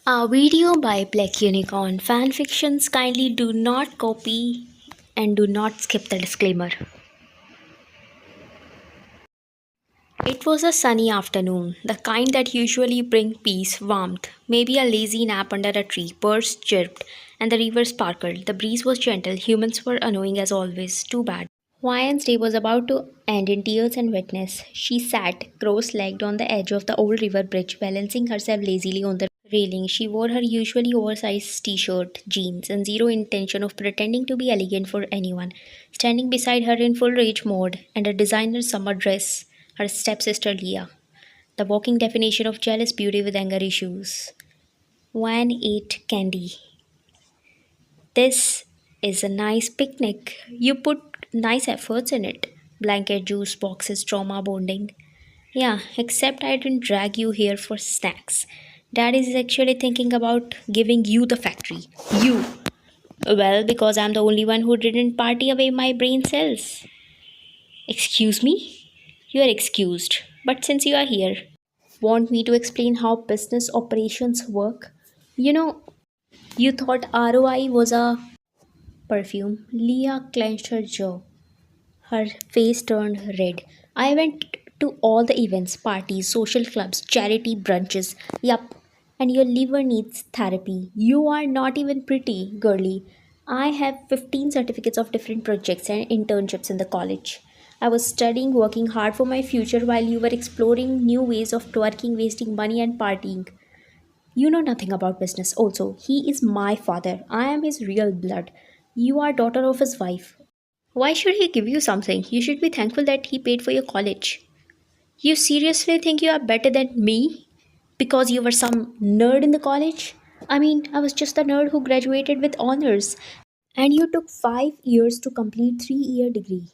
A video by Black Unicorn Fanfictions. Kindly do not copy and do not skip the disclaimer. It was a sunny afternoon, the kind that usually bring peace, warmth, maybe a lazy nap under a tree. Birds chirped and the river sparkled. The breeze was gentle. Humans were annoying as always. Too bad. Hawaiian's day was about to end in tears and wetness. She sat cross-legged on the edge of the old river bridge, balancing herself lazily on the railing. She wore her usually oversized t-shirt, jeans, and zero intention of pretending to be elegant for anyone. Standing beside her in full rage mode and a designer summer dress, her stepsister Leah, the walking definition of jealous beauty with anger issues. One ate candy. This is a nice picnic. You put nice efforts in it. Blanket, juice boxes, trauma bonding. Yeah, except I didn't drag you here for snacks. Dad is actually thinking about giving you the factory. You. Well, because I'm the only one who didn't party away my brain cells. Excuse me? You are excused. But since you are here, want me to explain how business operations work? You know, you thought ROI was a perfume. Leah clenched her jaw. Her face turned red. I went to all the events, parties, social clubs, charity brunches. Yup. And your liver needs therapy. You are not even pretty, girly. I have 15 certificates of different projects and internships in the college. I was studying, working hard for my future while you were exploring new ways of twerking, wasting money, and partying. You know nothing about business. Also, he is my father. I am his real blood. You are daughter of his wife. Why should he give you something? You should be thankful that he paid for your college. You seriously think you are better than me? Because you were some nerd in the college? I mean, I was just a nerd who graduated with honors. And you took 5 years to complete 3 year degree.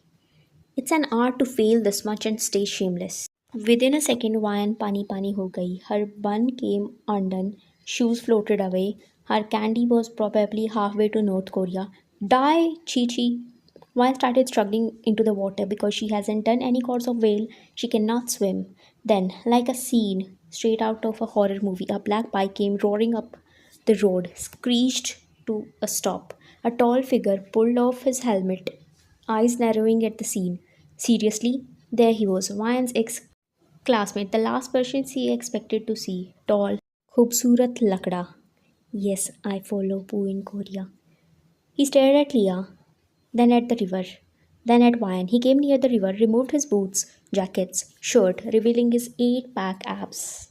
It's an art to fail this much and stay shameless. Within a second, Wayan pani pani ho gayi. Her bun came undone, shoes floated away. Her candy was probably halfway to North Korea. Die, Chi Chi! Wayan started struggling into the water because she hasn't done any course of whale. She cannot swim. Then, like a scene straight out of a horror movie, a black bike came roaring up the road, screeched to a stop. A tall figure pulled off his helmet, eyes narrowing at the scene. Seriously? There he was, Wayan's ex classmate, the last person she expected to see. Tall, khubsurat lakda. Yes, I follow Poo in Korea. He stared at Leah, then at the river, then at Wayan. He came near the river, removed his boots, jackets, shirt, revealing his 8 pack abs.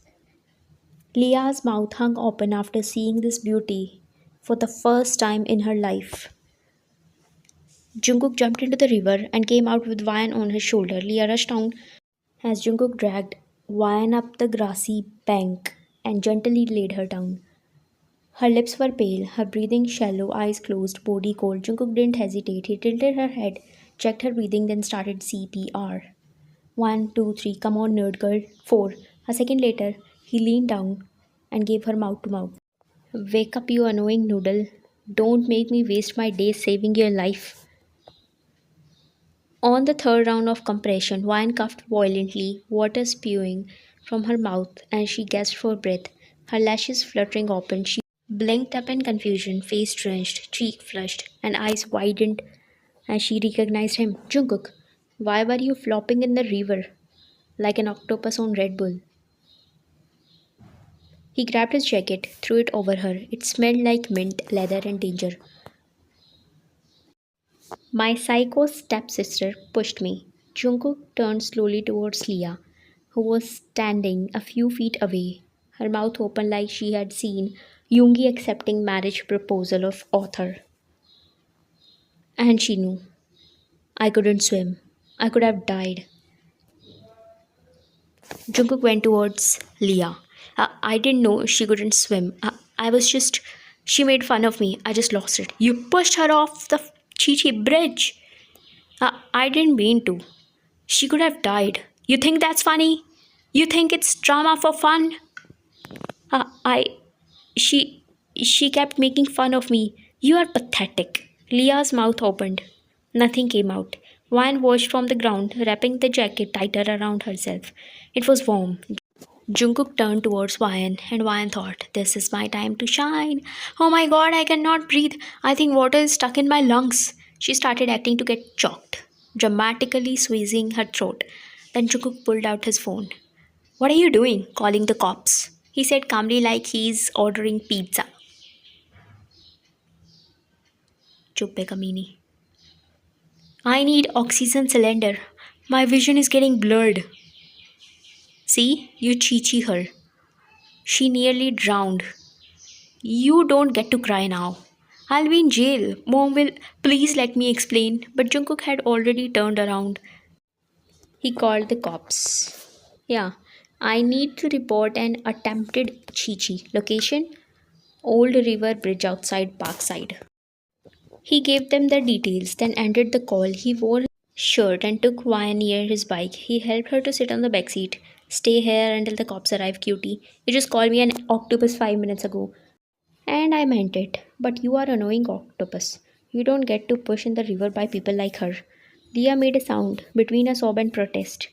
Leah's mouth hung open after seeing this beauty for the first time in her life. Jungkook jumped into the river and came out with Wayan on his shoulder. Leah rushed down as Jungkook dragged Wayan up the grassy bank and gently laid her down. Her lips were pale, her breathing shallow, eyes closed, body cold. Jungkook didn't hesitate. He tilted her head, checked her breathing, then started CPR. 1, 2, 3, come on, nerd girl. 4. A second later, he leaned down and gave her mouth to mouth. Wake up, you annoying noodle. Don't make me waste my days saving your life. On the third round of compression, Wine coughed violently, water spewing from her mouth, and she gasped for breath. Her lashes fluttering open, she blinked up in confusion, face drenched, cheek flushed, and eyes widened as she recognized him. Jungkook, why were you flopping in the river like an octopus on Red Bull? He grabbed his jacket, threw it over her. It smelled like mint, leather, and danger. My psycho stepsister pushed me. Jungkook turned slowly towards Leah, who was standing a few feet away, her mouth open like she had seen Yoongi accepting marriage proposal of author. And she knew. I couldn't swim. I could have died. Jungkook went towards Leah. I didn't know she couldn't swim. I was just... She made fun of me. I just lost it. You pushed her off the Chi bridge. I didn't mean to. She could have died. You think that's funny? You think it's drama for fun? I... She kept making fun of me. You are pathetic. Leah's mouth opened. Nothing came out. Wine washed from the ground, wrapping the jacket tighter around herself. It was warm. Jungkook turned towards Ryan, and Ryan thought, "This is my time to shine. Oh my god, I cannot breathe. I think water is stuck in my lungs." She started acting to get choked, dramatically squeezing her throat. Then Jungkook pulled out his phone. "What are you doing?" "Calling the cops," he said calmly, like he's ordering pizza. Chuppe kamini. "I need oxygen cylinder. My vision is getting blurred." "See, you chi her. She nearly drowned. You don't get to cry now. I'll be in jail. Mom will please let me explain." But Jungkook had already turned around. He called the cops. "Yeah, I need to report an attempted chichi. Location? Old River Bridge outside Parkside." He gave them the details, then ended the call. He wore his shirt and took Vaya near his bike. He helped her to sit on the back seat. "Stay here until the cops arrive, cutie. You just called me an octopus 5 minutes ago." "And I meant it. But you are annoying octopus. You don't get to push in the river by people like her." Leah made a sound between a sob and protest.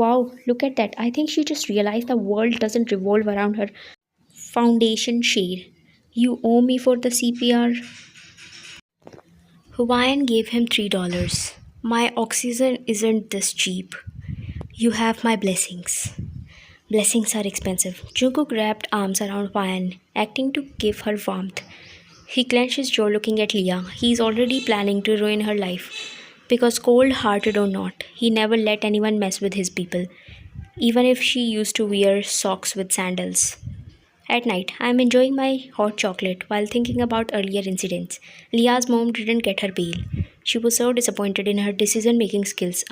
"Wow, look at that. I think she just realized the world doesn't revolve around her foundation shade. You owe me for the CPR." Hawaiian gave him $3. "My oxygen isn't this cheap. You have my blessings." "Blessings are expensive." Jungkook wrapped arms around Hawaiian, acting to give her warmth. He clenched his jaw looking at Leah. He's already planning to ruin her life. Because cold hearted or not, he never let anyone mess with his people, even if she used to wear socks with sandals. At night, I'm enjoying my hot chocolate while thinking about earlier incidents. Leah's mom didn't get her bail. She was so disappointed in her decision making skills,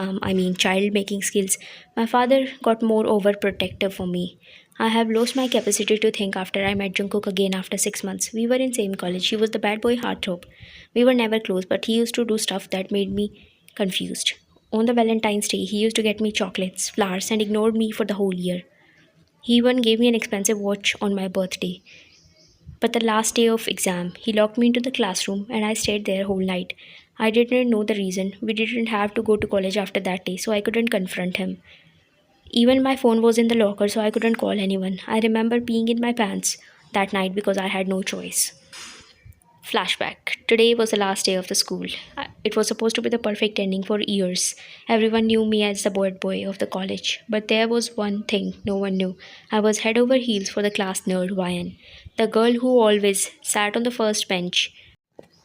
child making skills. My father got more overprotective for me. I have lost my capacity to think after I met Jungkook again after 6 months. We were in same college. He was the bad boy heartthrob. We were never close, but he used to do stuff that made me confused. On the Valentine's Day, he used to get me chocolates, flowers, and ignored me for the whole year. He even gave me an expensive watch on my birthday. But the last day of exam, he locked me into the classroom and I stayed there whole night. I didn't know the reason. We didn't have to go to college after that day, so I couldn't confront him. Even my phone was in the locker, so I couldn't call anyone. I remember peeing in my pants that night because I had no choice. Flashback. Today was the last day of the school. It was supposed to be the perfect ending for years. Everyone knew me as the bad boy of the college. But there was one thing no one knew. I was head over heels for the class nerd Ryan, the girl who always sat on the first bench,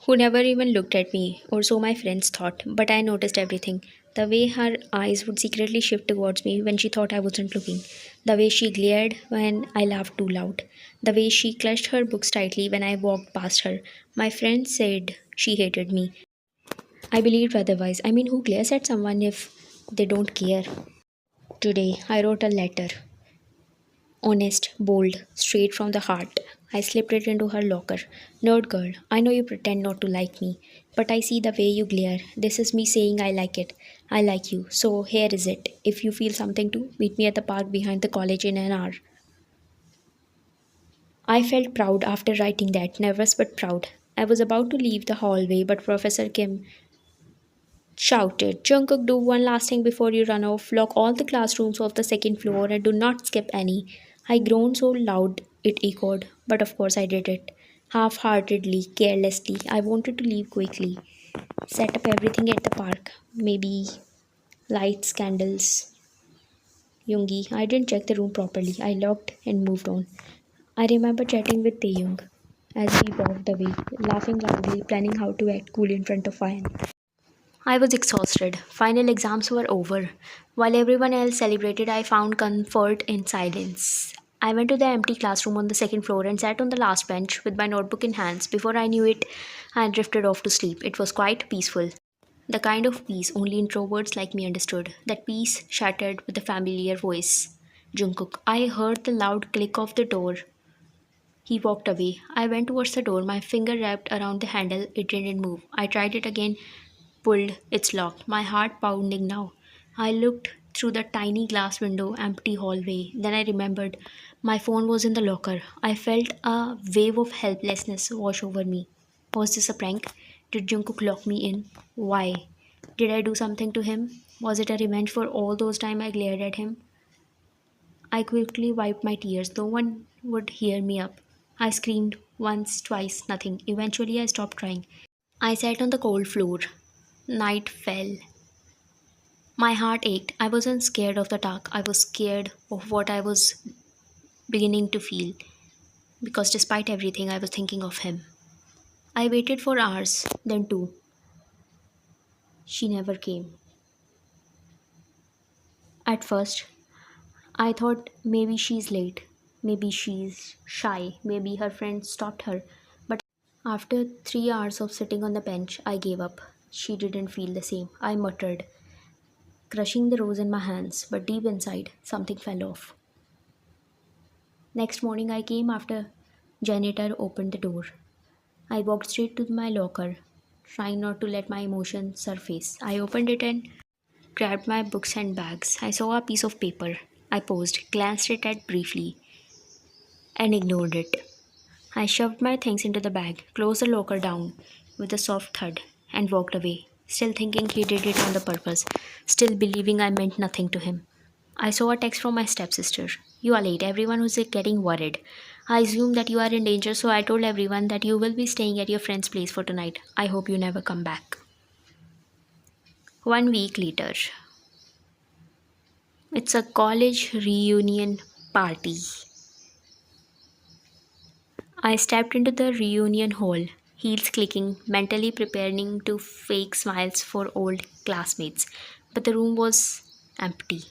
who never even looked at me, or so my friends thought, but I noticed everything. The way her eyes would secretly shift towards me when she thought I wasn't looking. The way she glared when I laughed too loud. The way she clutched her books tightly when I walked past her. My friends said she hated me. I believed otherwise. Who glares at someone if they don't care? Today, I wrote a letter. Honest, bold, straight from the heart. I slipped it into her locker. "Nerd girl, I know you pretend not to like me, but I see the way you glare. This is me saying I like it. I like you. So here is it. If you feel something too, meet me at the park behind the college in an hour." I felt proud after writing that, nervous but proud. I was about to leave the hallway, but Professor Kim shouted, "Jungkook, do one last thing before you run off. Lock all the classrooms of the second floor and do not skip any." I groaned so loud it echoed, but of course I did it. Half heartedly, carelessly. I wanted to leave quickly. Set up everything at the park. Maybe lights, candles, Yungi. I didn't check the room properly. I locked and moved on. I remember chatting with Taehyung as we walked away, laughing loudly, planning how to act cool in front of Ryan. I was exhausted. Final exams were over. While everyone else celebrated, I found comfort in silence. I went to the empty classroom on the second floor and sat on the last bench with my notebook in hands. Before I knew it, I drifted off to sleep. It was quite peaceful. The kind of peace only introverts like me understood. That peace shattered with a familiar voice. "Jungkook." I heard the loud click of the door. He walked away. I went towards the door, my finger wrapped around the handle. It didn't move. I tried it again, pulled. It's locked. My heart pounding now. I looked through the tiny glass window, empty hallway. Then I remembered my phone was in the locker. I felt a wave of helplessness wash over me. Was this a prank? Did Jungkook lock me in? Why? Did I do something to him? Was it a revenge for all those time I glared at him? I quickly wiped my tears. No one would hear me up. I screamed once, twice, nothing. Eventually, I stopped crying. I sat on the cold floor. Night fell. My heart ached. I wasn't scared of the dark. I was scared of what I was beginning to feel. Because despite everything, I was thinking of him. I waited for hours, then two. She never came. At first, I thought maybe she's late. Maybe she's shy. Maybe her friend stopped her. But after 3 hours of sitting on the bench, I gave up. She didn't feel the same. I muttered, crushing the rose in my hands, but deep inside, something fell off. Next morning, I came after janitor opened the door. I walked straight to my locker, trying not to let my emotions surface. I opened it and grabbed my books and bags. I saw a piece of paper. I paused, glanced at it briefly, and ignored it. I shoved my things into the bag, closed the locker down with a soft thud, and walked away, still thinking he did it on the purpose, still believing I meant nothing to him. I saw a text from my stepsister. You are late. Everyone was getting worried. I assume that you are in danger, so I told everyone that you will be staying at your friend's place for tonight. I hope you never come back. 1 week later, it's a college reunion party. I stepped into the reunion hall, heels clicking, mentally preparing to fake smiles for old classmates. But the room was empty.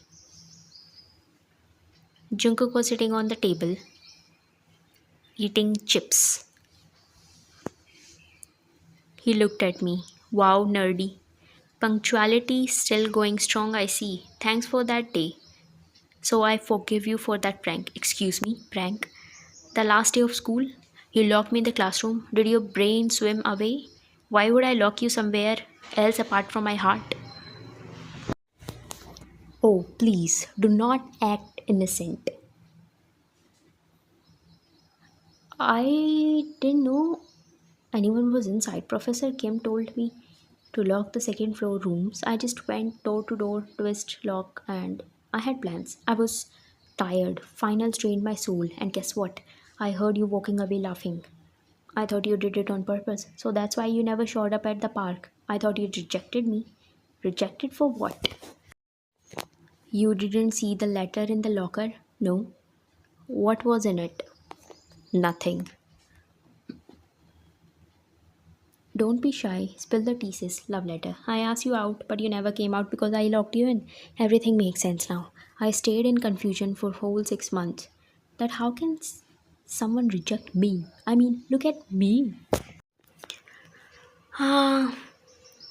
Jungkook was sitting on the table, eating chips. He looked at me. Wow, nerdy. Punctuality still going strong, I see. Thanks for that day. So I forgive you for that prank. Excuse me, prank. The last day of school, you locked me in the classroom. Did your brain swim away? Why would I lock you somewhere else apart from my heart? Oh, please, do not act innocent. I didn't know anyone was inside. Professor Kim told me to lock the second floor rooms. I just went door to door, twist, lock, and I had plans. I was tired. Finals drained my soul. And guess what? I heard you walking away laughing. I thought you did it on purpose. So that's why you never showed up at the park. I thought you rejected me. Rejected for what? You didn't see the letter in the locker? No. What was in it? Nothing. Don't be shy. Spill the tea, sis. Love letter. I asked you out, but you never came out because I locked you in. Everything makes sense now. I stayed in confusion for whole 6 months. That how can someone reject me? I mean, look at me. Ah,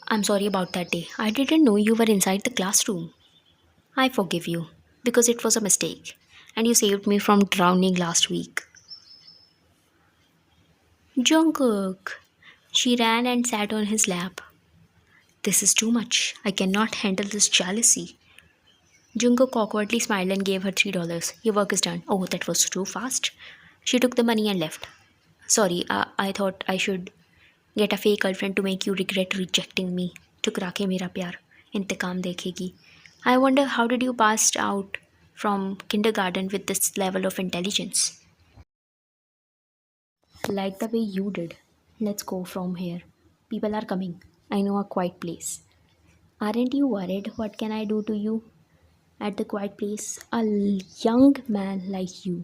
I'm sorry about that day. I didn't know you were inside the classroom. I forgive you because it was a mistake, and you saved me from drowning last week. Jungkook. She ran and sat on his lap. This is too much. I cannot handle this jealousy. Jungkook awkwardly smiled and gave her $3. Your work is done. Oh, that was too fast. She took the money and left. Sorry, I thought I should get a fake girlfriend to make you regret rejecting me. ठुकरा के मेरा प्यार इंतकाम देखेगी. I wonder how did you pass out from kindergarten with this level of intelligence? Like the way you did. Let's go from here. People are coming. I know a quiet place. Aren't you worried? What can I do to you? At the quiet place, a young man like you.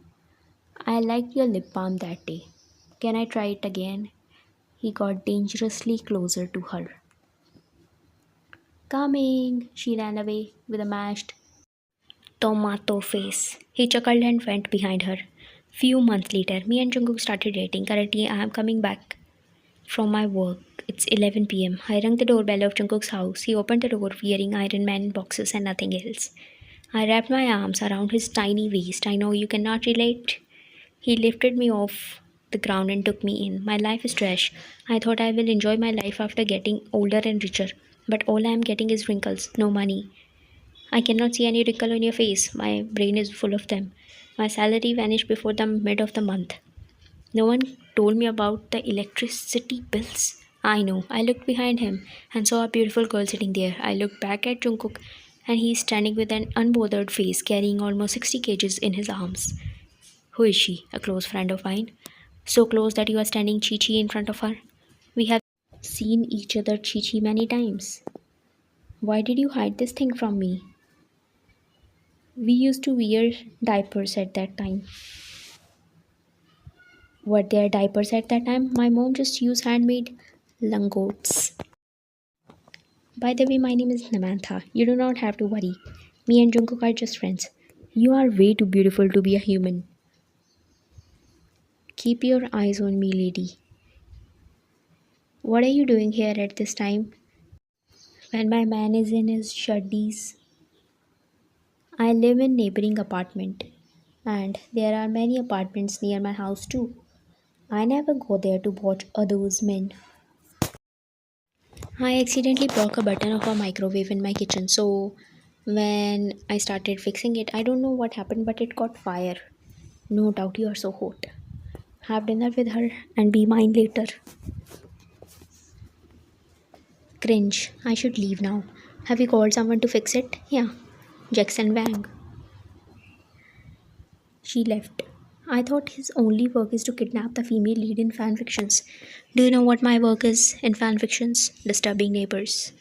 I liked your lip balm that day. Can I try it again? He got dangerously closer to her. Coming! She ran away with a mashed tomato face. He chuckled and went behind her. Few months later, me and Jungkook started dating. Currently, I am coming back from my work. It's 11 p.m. I rang the doorbell of Jungkook's house. He opened the door wearing Iron Man boxes and nothing else. I wrapped my arms around his tiny waist. I know you cannot relate. He lifted me off the ground and took me in. My life is trash. I thought I will enjoy my life after getting older and richer. But all I am getting is wrinkles, no money. I cannot see any wrinkle on your face. My brain is full of them. My salary vanished before the mid of the month. No one told me about the electricity bills. I know. I looked behind him and saw a beautiful girl sitting there. I looked back at Jungkook and he's standing with an unbothered face, carrying almost 60 kgs in his arms. Who is she? A close friend of mine. So close that you are standing chi chi in front of her. We have seen each other chi chi many times. Why did you hide this thing from me? We used to wear diapers at that time. Were there diapers at that time? My mom just used handmade langots. By the way, my name is Namantha. You do not have to worry. Me and Jungkook are just friends. You are way too beautiful to be a human. Keep your eyes on me, lady. What are you doing here at this time? When my man is in his shuddies. I live in neighboring apartment, and there are many apartments near my house too. I never go there to watch others men. I accidentally broke a button of a microwave in my kitchen, so when I started fixing it, I don't know what happened, but it caught fire. No doubt you are so hot. Have dinner with her and be mine later. Cringe. I should leave now. Have you called someone to fix it? Yeah. Jackson Wang. She left. I thought his only work is to kidnap the female lead in fanfictions. Do you know what my work is in fanfictions? Disturbing neighbors.